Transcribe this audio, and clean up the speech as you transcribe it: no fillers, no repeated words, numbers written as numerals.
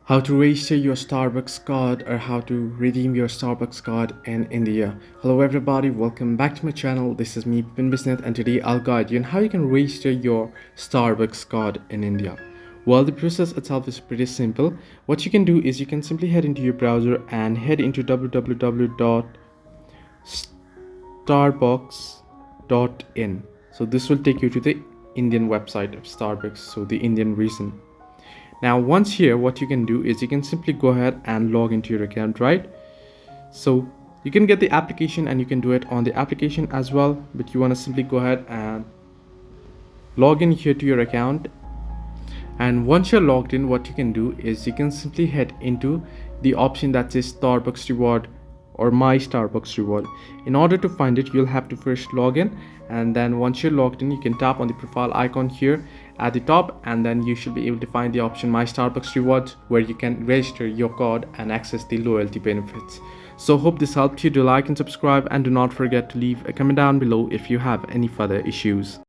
How to register your Starbucks card or how to redeem your Starbucks card in India. Hello everybody, welcome back to my channel. This is me Pin Bisnet, and today I'll guide you on how you can register your Starbucks card in India. Well, the process itself is pretty simple. What you can do is you can simply head into your browser and head into www.starbucks.in. So this will take you to the Indian website of Starbucks, so the Indian region. Now once here, what you can do is you can simply go ahead and log into your account, right? So you can get the application and you can do it on the application as well, but you want to simply go ahead and log in here to your account. And once you're logged in, what you can do is you can simply head into the option that says Starbucks reward or my Starbucks reward. In order to find it, you'll have to first log in, and then once you're logged in, you can tap on the profile icon here at the top, and then you should be able to find the option my Starbucks rewards, where you can register your card and access the loyalty benefits. So hope this helped you. Do like and subscribe, and do not forget to leave a comment down below if you have any further issues.